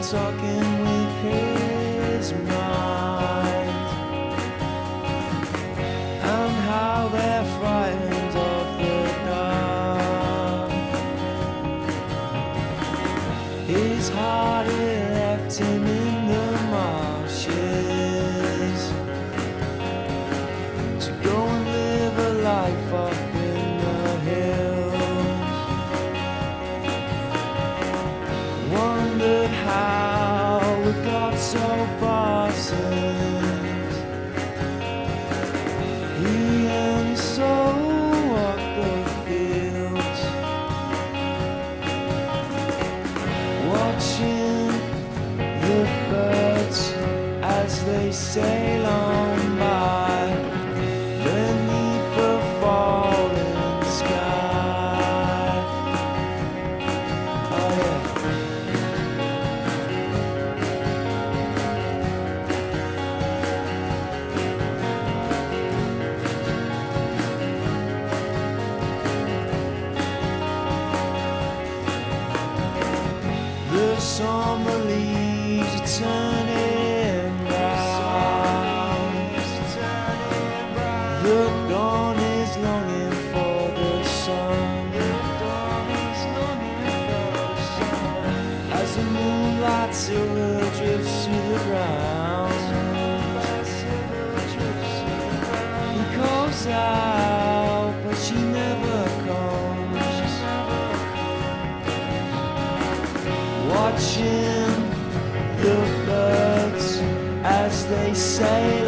talking with his mind, and how they're frightened of the dark. His heart, it left him in the marshes to go and live a life up in the hills. Wondered how it got so far since he and his soul walked the fields, watching the birds as they sail on by beneath the falling sky. Oh yeah. The summer leaves are turning brown. The dawn is longing for the sun. As the moonlight silver drifts to the ground, he calls out, but she never comes. Watching the birds as they sail